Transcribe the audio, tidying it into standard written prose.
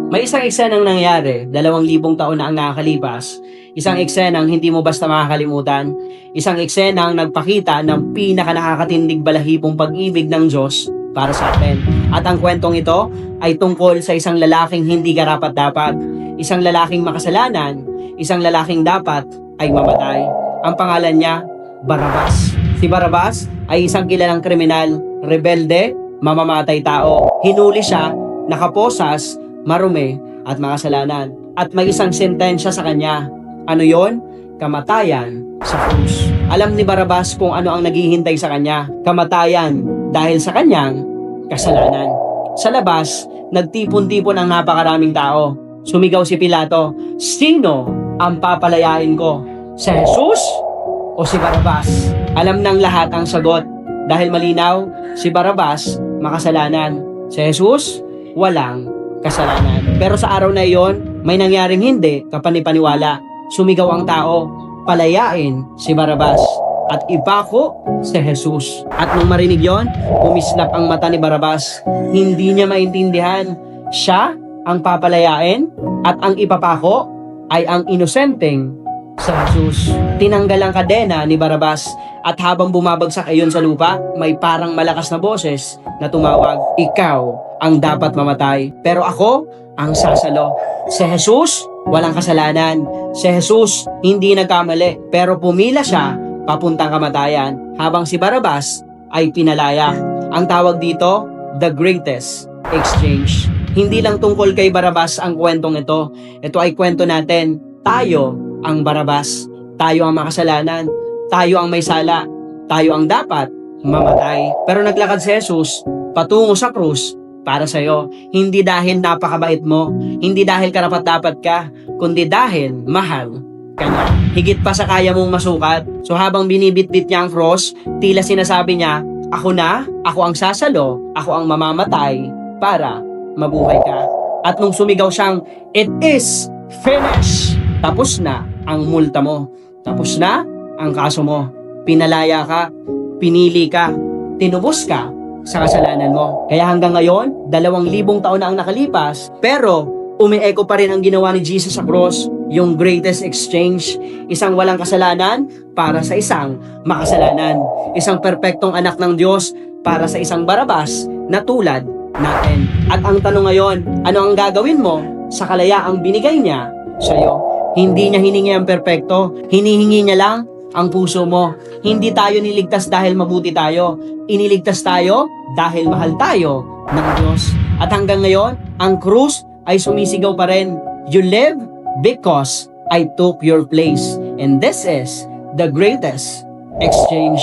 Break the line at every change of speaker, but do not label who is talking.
May isang eksenang nangyari, 2,000 taon na ang nakakalipas. Isang eksenang hindi mo basta makakalimutan. Isang eksenang nagpakita ng pinaka-nakakatindig balahibong pag-ibig ng Diyos para sa atin. At ang kwentong ito ay tungkol sa isang lalaking hindi karapat-dapat. Isang lalaking makasalanan, isang lalaking dapat ay mamatay. Ang pangalan niya, Barrabas. Si Barrabas ay isang kilalang kriminal, rebelde, mamamatay tao. Hinuli siya, nakaposas, marumi at makasalanan. At may isang sentensya sa kanya. Ano yon? Kamatayan sa krus. Alam ni Barrabas kung ano ang naghihintay sa kanya. Kamatayan dahil sa kanyang kasalanan. Sa labas, nagtipon-tipon ang napakaraming tao. Sumigaw si Pilato, "Sino ang papalayain ko? Si Jesus o si Barrabas?" Alam ng lahat ang sagot. Dahil malinaw, si Barrabas makasalanan. Si Jesus, walang kasalanan. Pero sa araw na iyon, may nangyaring hindi kapanipaniwala. Sumigaw ang tao, palayain si Barrabas at ipako si Jesus. At nung marinig yon, kumislap ang mata ni Barrabas. Hindi niya maintindihan. Siya ang papalayain at ang ipapako ay ang inosenteng sa Jesus. Tinanggal ang kadena ni Barrabas at habang bumabagsak ayon sa lupa, may parang malakas na boses na tumawag, "Ikaw ang dapat mamatay, pero ako ang sasalo." Si Jesus, walang kasalanan. Si Jesus, hindi nagkamali, pero pumila siya papuntang kamatayan, habang si Barrabas ay pinalaya. Ang tawag dito, the greatest exchange. Hindi lang tungkol kay Barrabas ang kwentong ito. Ito ay kwento natin. Tayo ang Barrabas. Tayo ang makasalanan. Tayo ang may sala. Tayo ang dapat mamatay. Pero naglakad si Jesus patungo sa krus para sa'yo. Hindi dahil napakabait mo, hindi dahil karapat-dapat ka, kundi dahil mahal ka niya. Higit pa sa kaya mong masukat. So habang binibitbit niya ang cross, tila sinasabi niya, "Ako na, ako ang sasalo, ako ang mamamatay para mabuhay ka." At nung sumigaw siyang, "It is finished!" Tapos na ang multa mo. Tapos na ang kaso mo. Pinalaya ka, pinili ka, tinubos ka sa kasalanan mo. Kaya hanggang ngayon, 2,000 taon na ang nakalipas, pero umieko pa rin ang ginawa ni Jesus sa cross, yung greatest exchange. Isang walang kasalanan para sa isang makasalanan. Isang perpektong anak ng Diyos para sa isang Barrabas na tulad natin. At ang tanong ngayon, ano ang gagawin mo sa kalayaang binigay niya sa'yo? Hindi niya hiningi ang perpekto, hinihingi niya lang ang puso mo. Hindi tayo niligtas dahil mabuti tayo. Iniligtas tayo dahil mahal tayo ng Diyos. At hanggang ngayon, ang krus ay sumisigaw pa rin. You live because I took your place. And this is the greatest exchange.